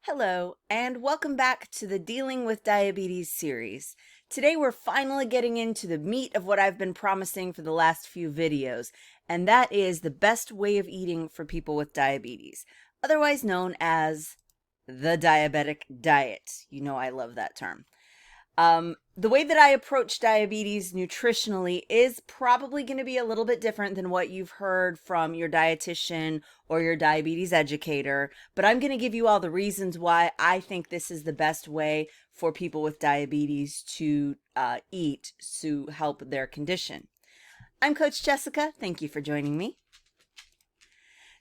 Hello, and welcome back to the Dealing with Diabetes series. Today we're finally getting into the meat of what I've been promising for the last few videos, and that is the best way of eating for people with diabetes, otherwise known as the diabetic diet. You know I love that term. The way that I approach diabetes nutritionally is probably going to be a little bit different than what you've heard from your dietitian or your diabetes educator, but I'm going to give you all the reasons why I think this is the best way for people with diabetes to eat to help their condition. I'm Coach Jessica. Thank you for joining me.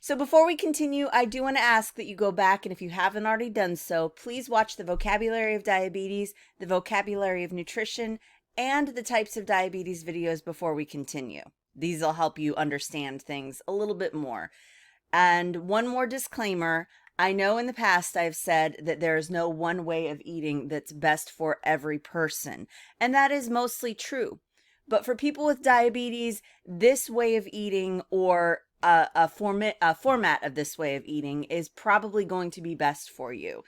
So before we continue, I do want to ask that you go back, and if you haven't already done so, please watch the vocabulary of diabetes, the vocabulary of nutrition, and the types of diabetes videos before we continue. These will help you understand things a little bit more. And one more disclaimer, I know in the past I've said that there is no one way of eating that's best for every person, and that is mostly true. But for people with diabetes, this way of eating or a format of this way of eating is probably going to be best for you.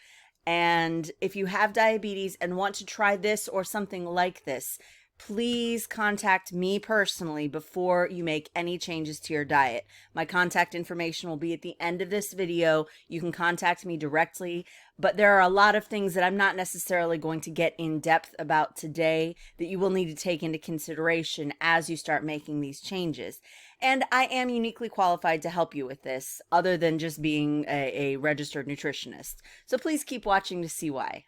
And if you have diabetes and want to try this or something like this, please contact me personally before you make any changes to your diet. My contact information will be at the end of this video. You can contact me directly, but there are a lot of things that I'm not necessarily going to get in depth about today that you will need to take into consideration as you start making these changes. And I am uniquely qualified to help you with this, other than just being a registered nutritionist. So please keep watching to see why.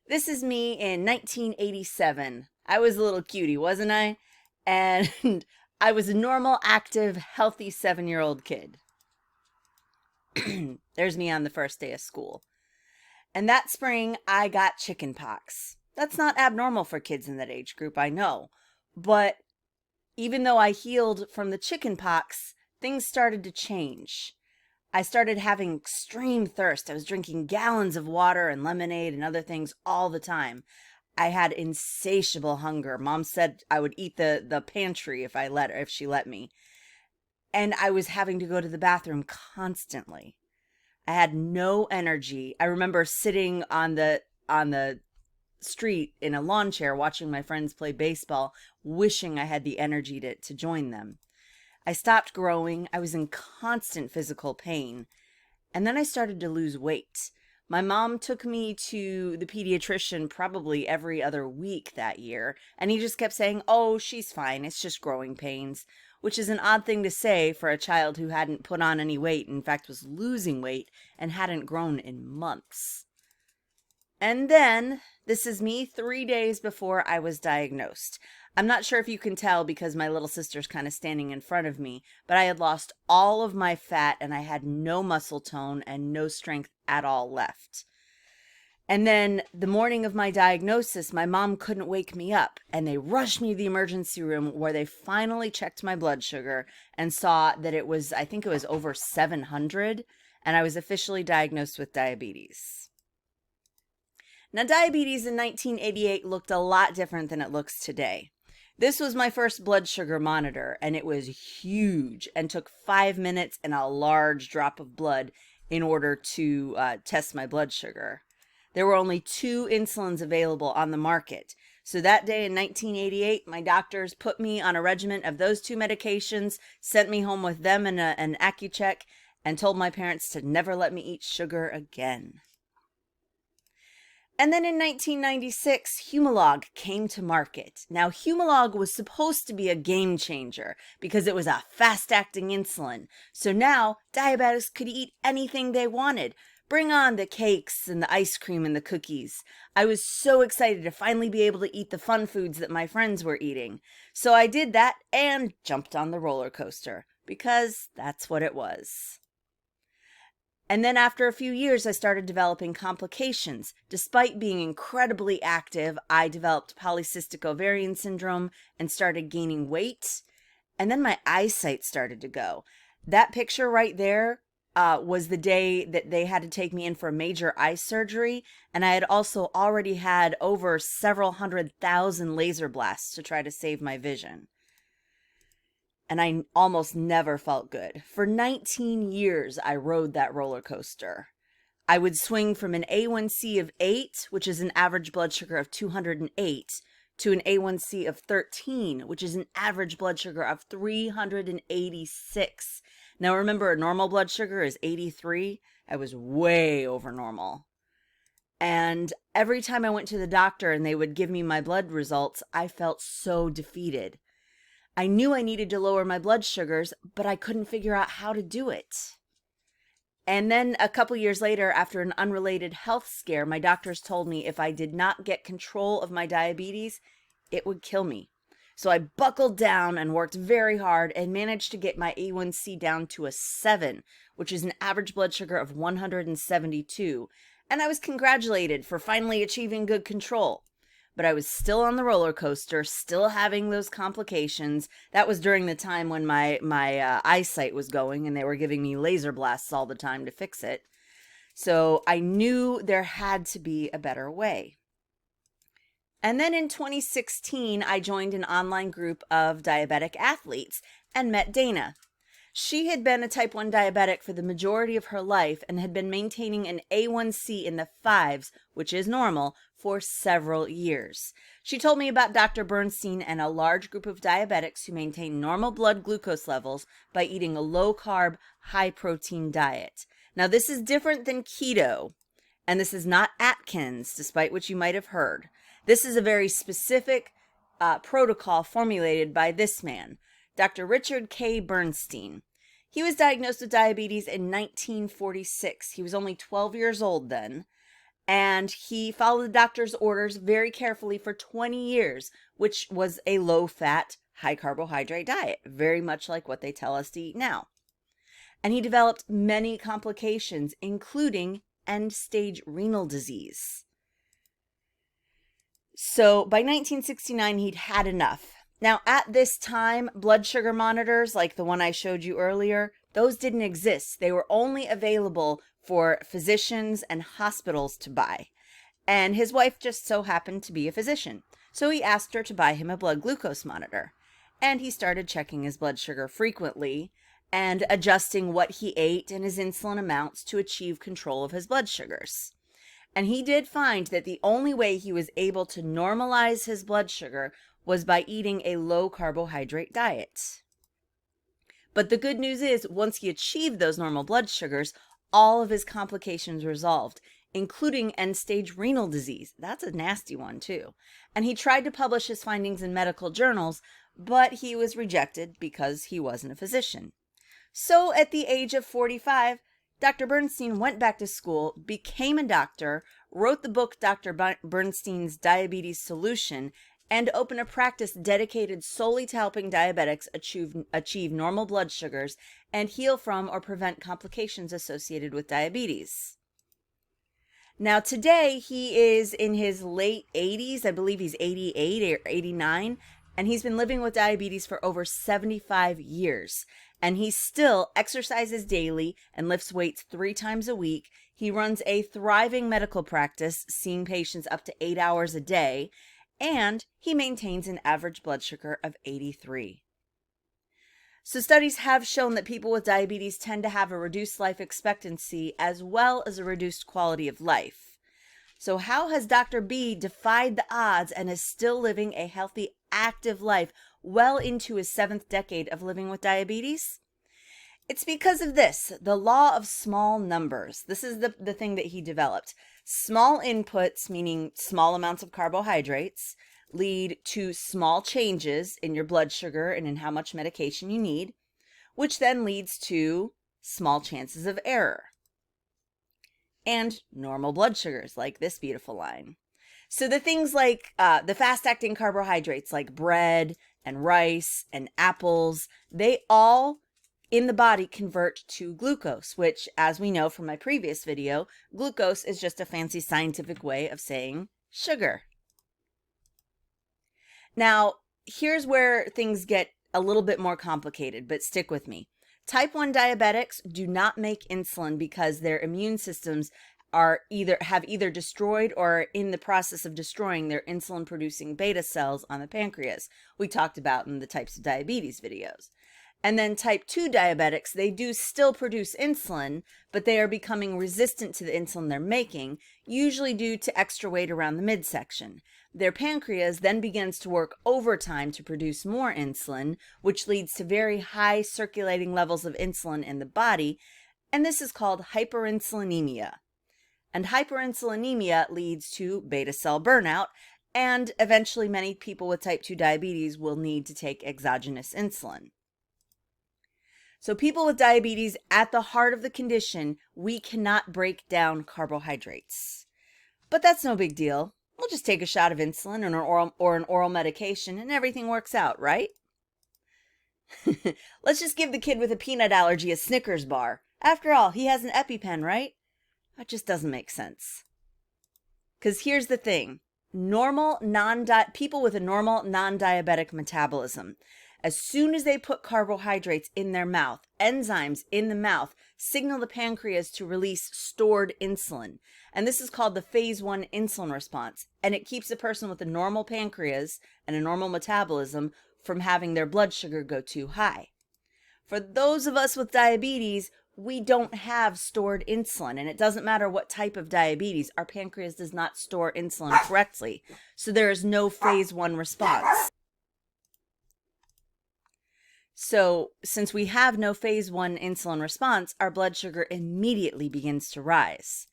This is me in 1987. I was a little cutie, wasn't I? And I was a normal, active, healthy 7-year-old kid. There's me on the first day of school. And that spring, I got chicken pox. That's not abnormal for kids in that age group, I know. But even though I healed from the chicken pox, things started to change. I started having extreme thirst. I was drinking gallons of water and lemonade and other things all the time. I had insatiable hunger. Mom said I would eat the pantry if she let me. And I was having to go to the bathroom constantly. I had no energy. I remember sitting on the street in a lawn chair watching my friends play baseball, wishing I had the energy to join them. I stopped growing. I was in constant physical pain. And then I started to lose weight. My mom took me to the pediatrician probably every other week that year, and he just kept saying, "Oh, she's fine. It's just growing pains," which is an odd thing to say for a child who hadn't put on any weight, in fact was losing weight, and hadn't grown in months. And then, this is me 3 days before I was diagnosed. I'm not sure if you can tell because my little sister's kind of standing in front of me, but I had lost all of my fat and I had no muscle tone and no strength at all left. And then the morning of my diagnosis, my mom couldn't wake me up, and they rushed me to the emergency room where they finally checked my blood sugar and saw that I think it was over 700, and I was officially diagnosed with diabetes. Now, diabetes in 1988 looked a lot different than it looks today. This was my first blood sugar monitor, and it was huge and took 5 minutes and a large drop of blood in order to test my blood sugar. There were only 2 insulins available on the market. So that day in 1988, my doctors put me on a regimen of those 2 medications, sent me home with them and an Accu-Check, and told my parents to never let me eat sugar again. And then in 1996, Humalog came to market. Now, Humalog was supposed to be a game changer because it was a fast-acting insulin. So now, diabetics could eat anything they wanted. Bring on the cakes and the ice cream and the cookies. I was so excited to finally be able to eat the fun foods that my friends were eating. So I did that and jumped on the roller coaster because that's what it was. And then after a few years, I started developing complications. Despite being incredibly active, I developed polycystic ovarian syndrome and started gaining weight. And then my eyesight started to go. That picture right there was the day that they had to take me in for major eye surgery. And I had also already had over several 100,000 laser blasts to try to save my vision. And I almost never felt good. For 19 years, I rode that roller coaster. I would swing from an A1C of 8, which is an average blood sugar of 208, to an A1C of 13, which is an average blood sugar of 386. Now remember, normal blood sugar is 83. I was way over normal. And every time I went to the doctor and they would give me my blood results, I felt so defeated. I knew I needed to lower my blood sugars, but I couldn't figure out how to do it. And then a couple years later, after an unrelated health scare, my doctors told me if I did not get control of my diabetes, it would kill me. So I buckled down and worked very hard and managed to get my A1C down to a 7, which is an average blood sugar of 172. And I was congratulated for finally achieving good control. But I was still on the roller coaster, still having those complications. That was during the time when my eyesight was going and they were giving me laser blasts all the time to fix it. So I knew there had to be a better way. And then in 2016, I joined an online group of diabetic athletes and met Dana. She had been a type 1 diabetic for the majority of her life and had been maintaining an A1C in the 5s, which is normal, for several years. She told me about Dr. Bernstein and a large group of diabetics who maintain normal blood glucose levels by eating a low-carb, high-protein diet. Now, this is different than keto, and this is not Atkins, despite what you might have heard. This is a very specific protocol formulated by this man, Dr. Richard K. Bernstein. He was diagnosed with diabetes in 1946. He was only 12 years old then, and he followed the doctor's orders very carefully for 20 years, which was a low-fat, high-carbohydrate diet, very much like what they tell us to eat now. And he developed many complications, including end-stage renal disease. So by 1969, he'd had enough. Now, at this time, blood sugar monitors, like the one I showed you earlier, those didn't exist. They were only available for physicians and hospitals to buy. And his wife just so happened to be a physician. So he asked her to buy him a blood glucose monitor. And he started checking his blood sugar frequently and adjusting what he ate and his insulin amounts to achieve control of his blood sugars. And he did find that the only way he was able to normalize his blood sugar was by eating a low-carbohydrate diet. But the good news is, once he achieved those normal blood sugars, all of his complications resolved, including end-stage renal disease. That's a nasty one, too. And he tried to publish his findings in medical journals, but he was rejected because he wasn't a physician. So at the age of 45, Dr. Bernstein went back to school, became a doctor, wrote the book Dr. Bernstein's Diabetes Solution, and opened a practice dedicated solely to helping diabetics achieve normal blood sugars and heal from or prevent complications associated with diabetes. Now today he is in his late 80s, I believe he's 88 or 89, and he's been living with diabetes for over 75 years. And he still exercises daily and lifts weights 3 times a week. He runs a thriving medical practice, seeing patients up to 8 hours a day, and he maintains an average blood sugar of 83. So studies have shown that people with diabetes tend to have a reduced life expectancy as well as a reduced quality of life. So how has Dr. B defied the odds and is still living a healthy, active life well into his 7th decade of living with diabetes? It's because of this, the law of small numbers. This is the thing that he developed. Small inputs, meaning small amounts of carbohydrates, lead to small changes in your blood sugar and in how much medication you need, which then leads to small chances of error. And normal blood sugars, like this beautiful line. So the things like the fast-acting carbohydrates like bread and rice and apples, they all in the body convert to glucose, which, as we know from my previous video, glucose is just a fancy scientific way of saying sugar. Now, here's where things get a little bit more complicated, but stick with me. Type 1 diabetics do not make insulin because their immune systems have either destroyed or are in the process of destroying their insulin-producing beta cells on the pancreas, we talked about in the types of diabetes videos. And then type 2 diabetics, they do still produce insulin, but they are becoming resistant to the insulin they're making, usually due to extra weight around the midsection. Their pancreas then begins to work overtime to produce more insulin, which leads to very high circulating levels of insulin in the body, and this is called hyperinsulinemia. And hyperinsulinemia leads to beta cell burnout, and eventually many people with type 2 diabetes will need to take exogenous insulin. So people with diabetes, at the heart of the condition, we cannot break down carbohydrates. But that's no big deal. We'll just take a shot of insulin or an oral medication and everything works out, right? Let's just give the kid with a peanut allergy a Snickers bar. After all, he has an EpiPen, right? That just doesn't make sense. Because here's the thing. People with a normal non-diabetic metabolism, as soon as they put carbohydrates in their mouth, enzymes in the mouth signal the pancreas to release stored insulin. And this is called the phase 1 insulin response. And it keeps a person with a normal pancreas and a normal metabolism from having their blood sugar go too high. For those of us with diabetes, we don't have stored insulin, and it doesn't matter what type of diabetes, our pancreas does not store insulin correctly. So there is no phase 1 response. So since we have no phase 1 insulin response, our blood sugar immediately begins to rise.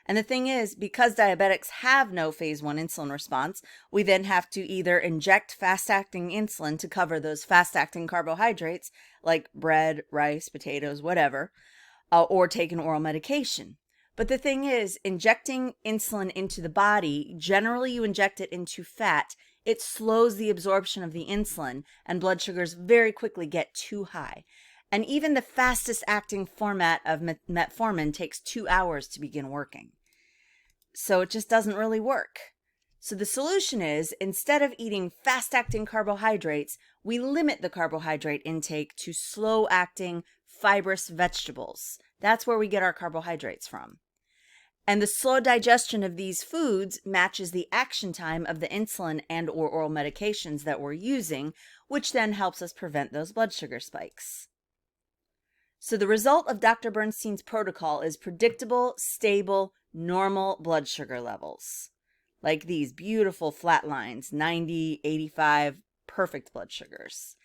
And the thing is, because diabetics have no phase 1 insulin response, we then have to either inject fast-acting insulin to cover those fast-acting carbohydrates, like bread, rice, potatoes, whatever, or take an oral medication. But the thing is, injecting insulin into the body, generally you inject it into fat, it slows the absorption of the insulin, and blood sugars very quickly get too high. And even the fastest acting format of metformin takes 2 hours to begin working. So it just doesn't really work. So the solution is, instead of eating fast acting carbohydrates, we limit the carbohydrate intake to slow acting fibrous vegetables. That's where we get our carbohydrates from. And the slow digestion of these foods matches the action time of the insulin and or oral medications that we're using, which then helps us prevent those blood sugar spikes. So the result of Dr. Bernstein's protocol is predictable, stable, normal blood sugar levels. Like these beautiful flat lines, 90, 85, perfect blood sugars.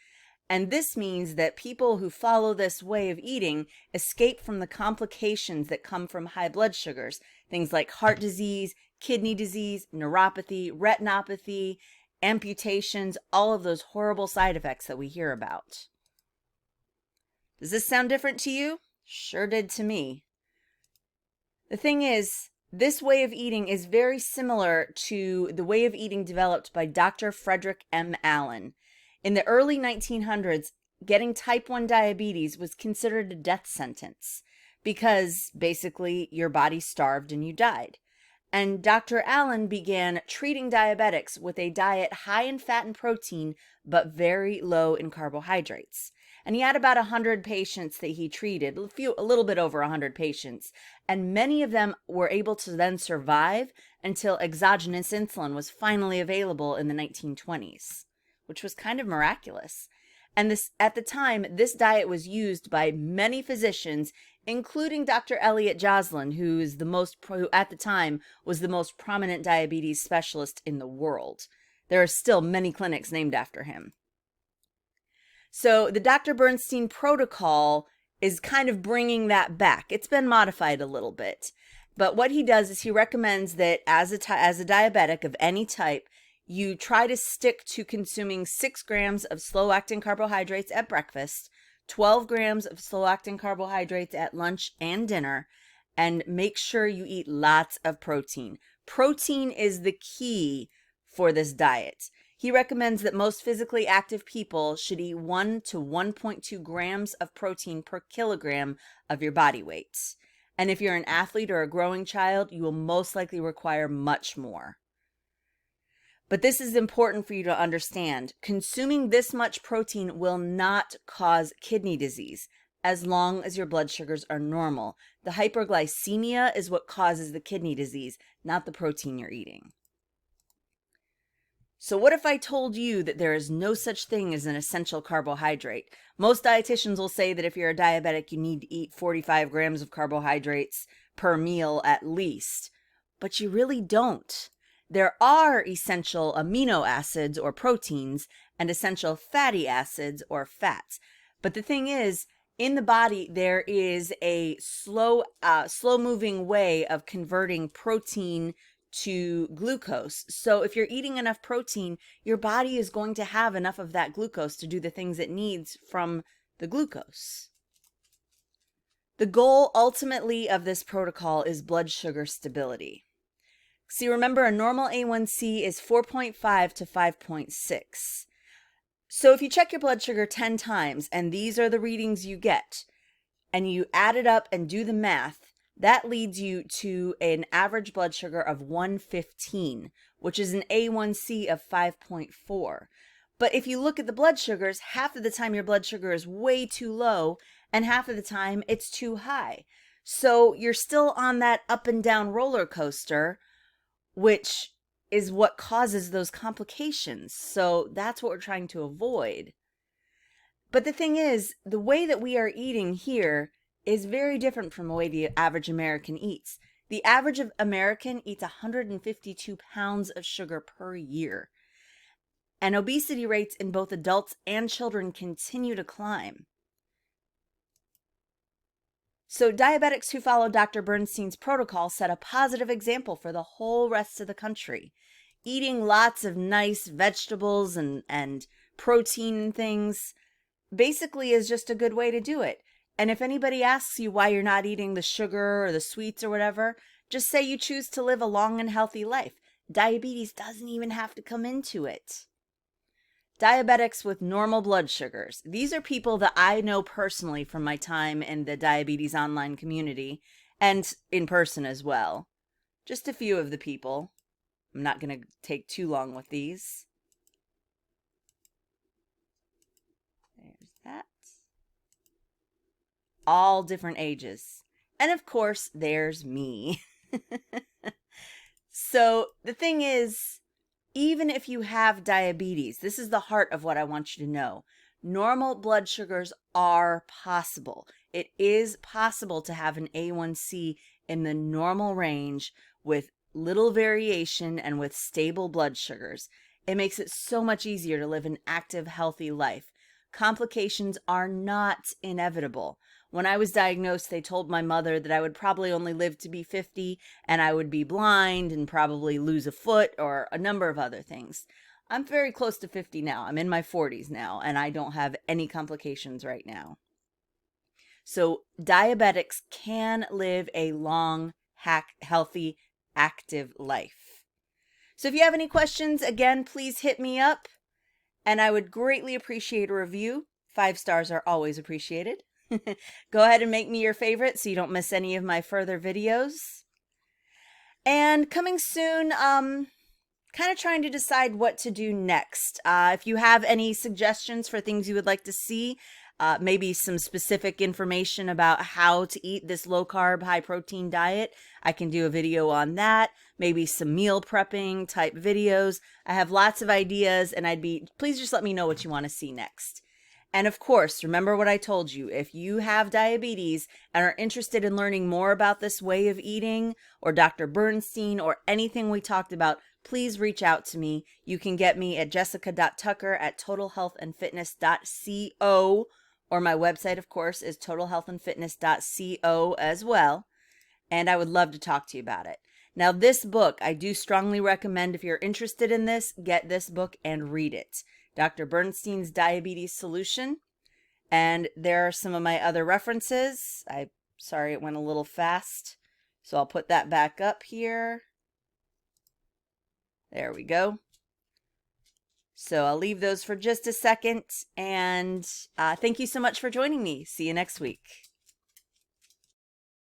And this means that people who follow this way of eating escape from the complications that come from high blood sugars, things like heart disease, kidney disease, neuropathy, retinopathy, amputations, all of those horrible side effects that we hear about. Does this sound different to you? Sure did to me. The thing is, this way of eating is very similar to the way of eating developed by Dr. Frederick M. Allen. In the early 1900s, getting type 1 diabetes was considered a death sentence because basically your body starved and you died. And Dr. Allen began treating diabetics with a diet high in fat and protein, but very low in carbohydrates. And he had about 100 patients that he treated, a little bit over 100 patients, and many of them were able to then survive until exogenous insulin was finally available in the 1920s, which was kind of miraculous. And at the time, this diet was used by many physicians, including Dr. Elliot Joslin, who at the time was the most prominent diabetes specialist in the world. There are still many clinics named after him. So the Dr. Bernstein protocol is kind of bringing that back. It's been modified a little bit. But what he does is he recommends that as a diabetic of any type, you try to stick to consuming 6 grams of slow-acting carbohydrates at breakfast, 12 grams of slow-acting carbohydrates at lunch and dinner, and make sure you eat lots of protein. Protein is the key for this diet. He recommends that most physically active people should eat 1 to 1.2 grams of protein per kilogram of your body weight. And if you're an athlete or a growing child, you will most likely require much more. But this is important for you to understand. Consuming this much protein will not cause kidney disease as long as your blood sugars are normal. The hyperglycemia is what causes the kidney disease, not the protein you're eating. So what if I told you that there is no such thing as an essential carbohydrate? Most dietitians will say that if you're a diabetic, you need to eat 45 grams of carbohydrates per meal at least, but you really don't. There are essential amino acids or proteins and essential fatty acids or fats. But the thing is, in the body, there is a slow moving way of converting protein to glucose. So if you're eating enough protein, your body is going to have enough of that glucose to do the things it needs from the glucose. The goal ultimately of this protocol is blood sugar stability. See, remember, a normal A1C is 4.5 to 5.6. So if you check your blood sugar 10 times, and these are the readings you get, and you add it up and do the math, that leads you to an average blood sugar of 115, which is an A1C of 5.4. But if you look at the blood sugars, half of the time your blood sugar is way too low, and half of the time it's too high. So you're still on that up and down roller coaster, which is what causes those complications. So that's what we're trying to avoid. But the thing is, the way that we are eating here is very different from the way the average American eats. The average American eats 152 pounds of sugar per year. And obesity rates in both adults and children continue to climb. So diabetics who follow Dr. Bernstein's protocol set a positive example for the whole rest of the country. Eating lots of nice vegetables and protein and things basically is just a good way to do it. And if anybody asks you why you're not eating the sugar or the sweets or whatever, just say you choose to live a long and healthy life. Diabetes doesn't even have to come into it. Diabetics with normal blood sugars. These are people that I know personally from my time in the diabetes online community and in person as well. Just a few of the people. I'm not going to take too long with these. There's that. All different ages. And of course, there's me. So the thing is, even if you have diabetes, this is the heart of what I want you to know. Normal blood sugars are possible. It is possible to have an A1C in the normal range with little variation and with stable blood sugars. It makes it so much easier to live an active, healthy life. Complications are not inevitable. When I was diagnosed, they told my mother that I would probably only live to be 50 and I would be blind and probably lose a foot or a number of other things. I'm very close to 50 now. I'm in my 40s now and I don't have any complications right now. So diabetics can live a long, healthy, active life. So if you have any questions, again, please hit me up and I would greatly appreciate a review. 5 stars are always appreciated. Go ahead and make me your favorite so you don't miss any of my further videos. And coming soon, kind of trying to decide what to do next. If you have any suggestions for things you would like to see, maybe some specific information about how to eat this low-carb, high-protein diet, I can do a video on that. Maybe some meal prepping type videos. I have lots of ideas, and please just let me know what you want to see next. And of course, remember what I told you. If you have diabetes and are interested in learning more about this way of eating or Dr. Bernstein or anything we talked about, please reach out to me. You can get me at jessica.tucker@totalhealthandfitness.co, or my website, of course, is totalhealthandfitness.co as well. And I would love to talk to you about it. Now, this book, I do strongly recommend, if you're interested in this, get this book and read it. Dr. Bernstein's Diabetes Solution. And there are some of my other references. I'm sorry it went a little fast. So I'll put that back up here. There we go. So I'll leave those for just a second. And thank you so much for joining me. See you next week.